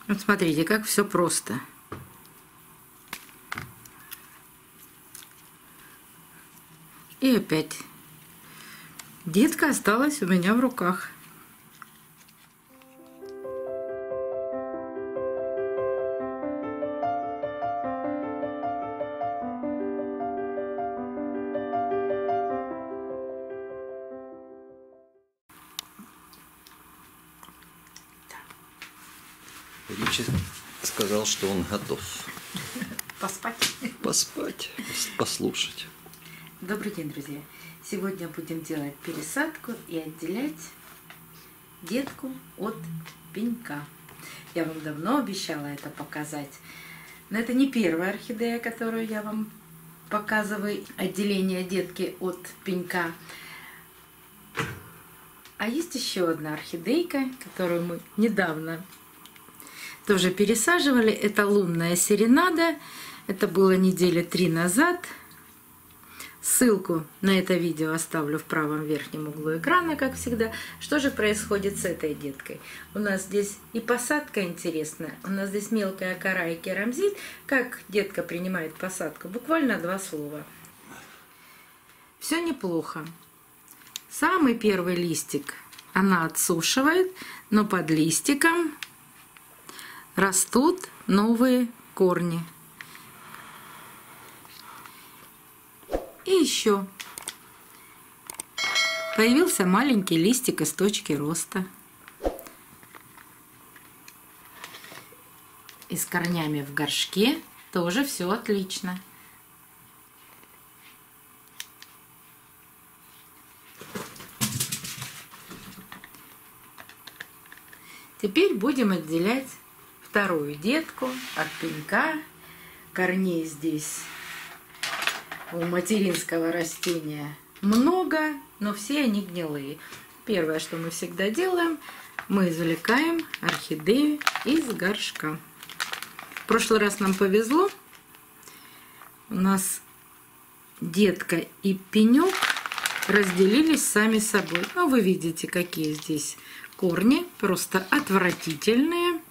Вот смотрите, как все просто. И опять детка осталась у меня в руках. Ричи сказал, что он готов. Поспать. Поспать, послушать. Добрый день, друзья. Сегодня будем делать пересадку и отделять детку от пенька. Я вам давно обещала это показать. Но это не первая орхидея, которую я вам показываю, отделение детки от пенька. А есть еще одна орхидейка, которую мы недавно тоже пересаживали. Это лунная серенада. Это было недели 3 назад. Ссылку на это видео оставлю в правом верхнем углу экрана, как всегда. Что же происходит с этой деткой? У нас здесь и посадка интересная. У нас здесь мелкая кора и керамзит. Как детка принимает посадку? Буквально 2 слова. Все неплохо. Самый первый листик она отсушивает, но под листиком растут новые корни. И еще появился маленький листик из точки роста. И с корнями в горшке тоже все отлично. Теперь будем отделять вторую детку от пенька. Корней здесь у материнского растения много, но все они гнилые. Первое, что мы всегда делаем, мы извлекаем орхидею из горшка. В прошлый раз нам повезло. У нас детка и пенек разделились сами собой. Ну, вы видите, какие здесь корни, просто отвратительные.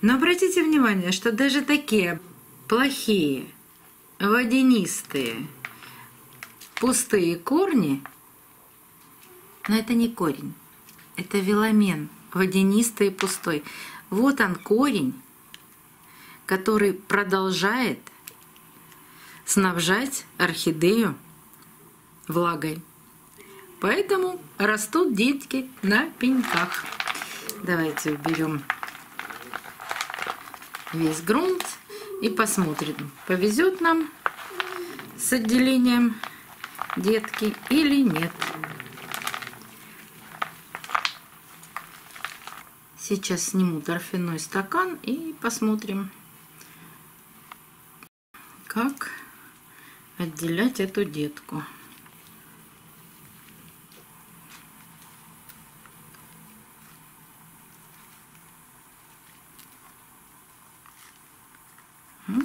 Но обратите внимание, что даже такие плохие, водянистые, пустые корни, но это не корень, это веломен, водянистый и пустой. Вот он корень, который продолжает снабжать орхидею влагой. Поэтому растут детки на пеньках. Давайте уберем весь грунт и посмотрим, повезет нам с отделением детки или нет. Сейчас сниму торфяной стакан и посмотрим, как отделять эту детку.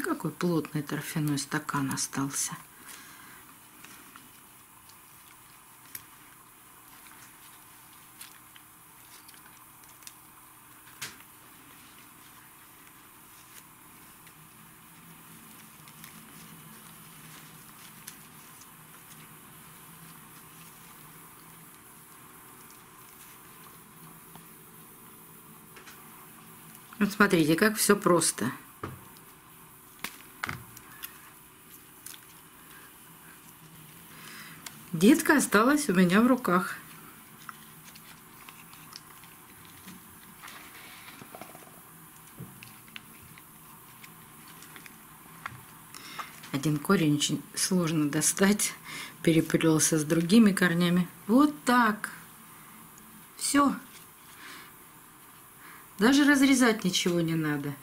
Какой плотный торфяной стакан остался. Вот смотрите, как все просто. Детка осталась у меня в руках. Один корень очень сложно достать, переплелся с другими корнями. Вот так. Все. Даже разрезать ничего не надо.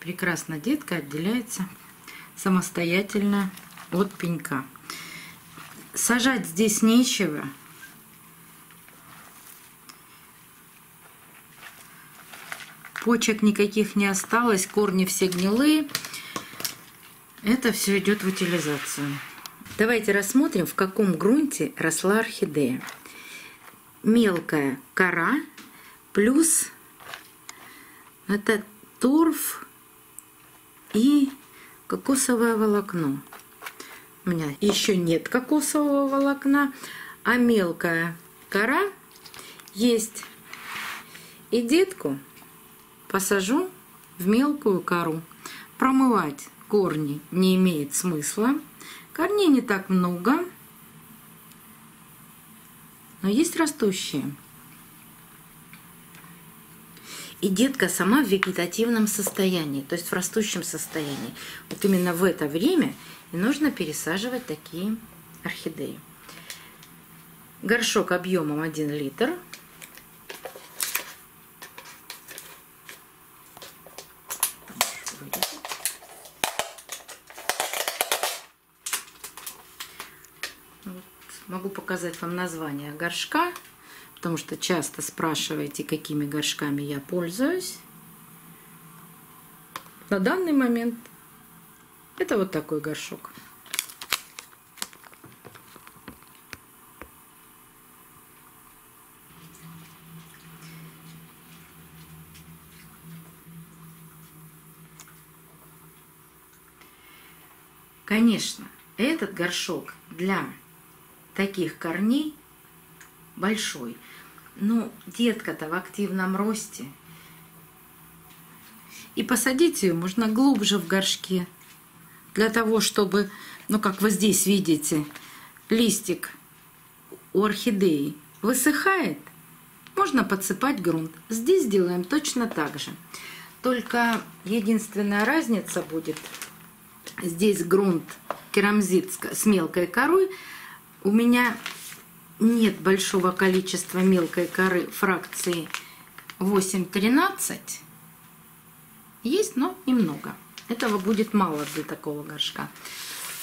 Прекрасно детка отделяется самостоятельно от пенька. Сажать здесь нечего. Почек никаких не осталось, корни все гнилые. Это все идет в утилизацию. Давайте рассмотрим, в каком грунте росла орхидея. Мелкая кора плюс это торф и кокосовое волокно. У меня еще нет кокосового волокна, а мелкая кора есть. И детку посажу в мелкую кору. Промывать корни не имеет смысла. Корней не так много, но есть растущие. И детка сама в вегетативном состоянии, то есть в растущем состоянии. Вот именно в это время и нужно пересаживать такие орхидеи. Горшок объемом 1 литр. Вот. Могу показать вам название горшка, потому что часто спрашиваете, какими горшками я пользуюсь. На данный момент это вот такой горшок. Конечно, этот горшок для таких корней большой. Но детка-то в активном росте. И посадить ее можно глубже в горшке. Для того, чтобы, ну как вы здесь видите, листик у орхидеи высыхает, можно подсыпать грунт. Здесь делаем точно так же. Только единственная разница будет, здесь грунт керамзит с мелкой корой. У меня нет большого количества мелкой коры фракции 8-13. Есть, но немного. Этого будет мало для такого горшка.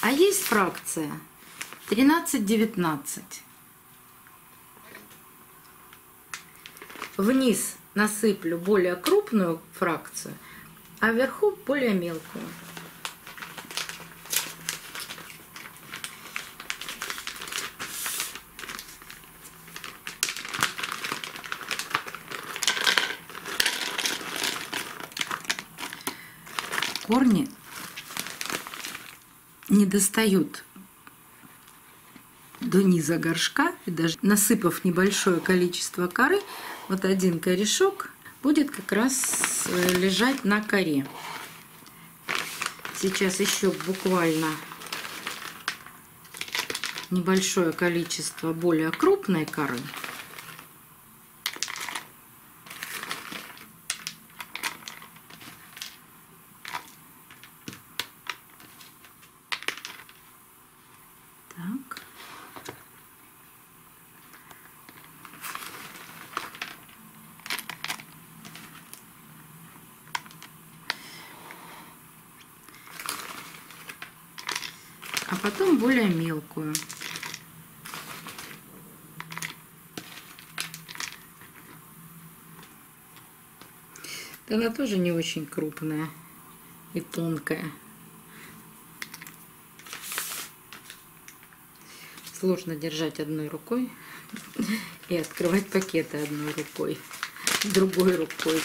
А есть фракция 13-19. Вниз насыплю более крупную фракцию, а вверху более мелкую. Корни не достают до низа горшка, и даже насыпав небольшое количество коры, вот один корешок будет как раз лежать на коре. Сейчас еще буквально небольшое количество более крупной коры. Так. А потом более мелкую. Она тоже не очень крупная и тонкая. Сложно держать одной рукой и открывать пакеты одной рукой, другой рукой.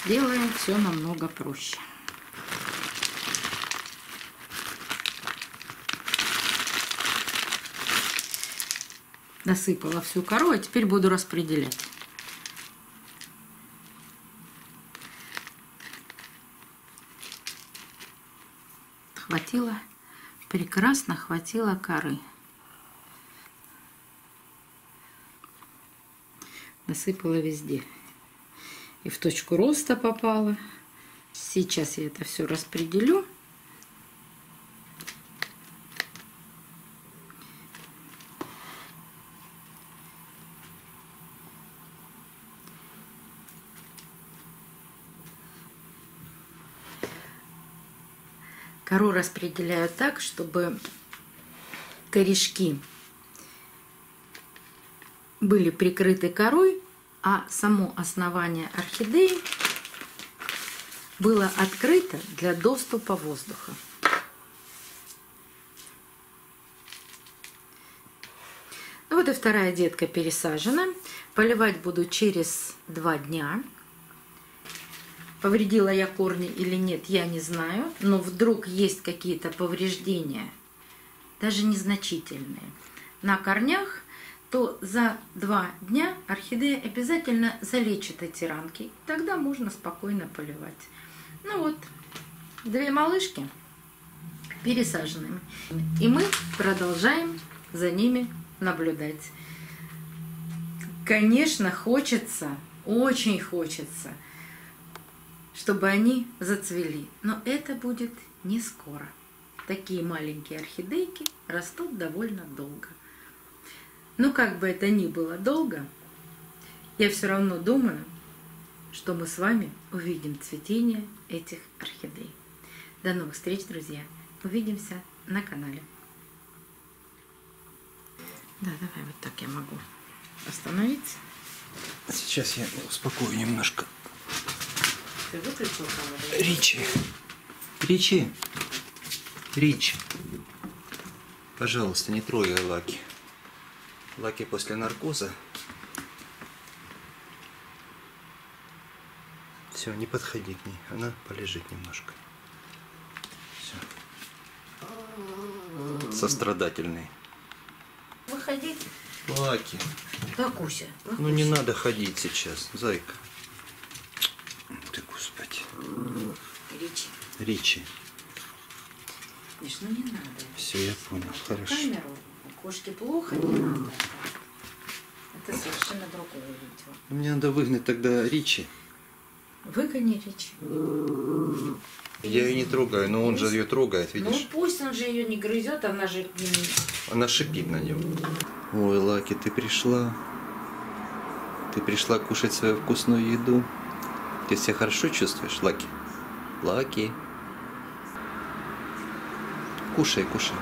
Сделаем все намного проще. Насыпала всю кору, а теперь буду распределять. Хватило, прекрасно хватило коры. Насыпала везде. И в точку роста попала. Сейчас я это все распределю. Кору распределяю так, чтобы корешки были прикрыты корой, а само основание орхидеи было открыто для доступа воздуха. Ну вот и вторая детка пересажена. Поливать буду через 2 дня. Повредила я корни или нет, я не знаю. Но вдруг есть какие-то повреждения, даже незначительные, на корнях, то за 2 дня орхидея обязательно залечит эти ранки. Тогда можно спокойно поливать. Ну вот, 2 малышки пересаженными. И мы продолжаем за ними наблюдать. Конечно, хочется, очень хочется, чтобы они зацвели. Но это будет не скоро. Такие маленькие орхидейки растут довольно долго. Но как бы это ни было долго, я все равно думаю, что мы с вами увидим цветение этих орхидей. До новых встреч, друзья! Увидимся на канале. Да, давай вот так я могу остановиться. Сейчас я успокою немножко. Ты выключил камеру? Ричи. Ричи. Ричи. Пожалуйста, не трогай Лаки. Лаки после наркоза. Все, не подходи к ней. Она полежит немножко. Все. Сострадательный. Выходите. Лаки. Да, Куся. Ну не надо ходить сейчас, зайка. Ты, господи. Ричи. Ричи. Миш, ну не надо. Все, я понял. Хорошо. Камеру у кошки плохо, не надо. Это совершенно другое видео. Мне надо выгнать тогда Ричи. Выгони Ричи. Я ее не трогаю, но он же ее трогает, Ну видишь? пусть он же ее не грызет, она же к нему. Она шипит на него. Ой, Лаки, ты пришла. Ты пришла кушать свою вкусную еду. Ты себя хорошо чувствуешь, Лаки? Лаки. Кушай, кушай.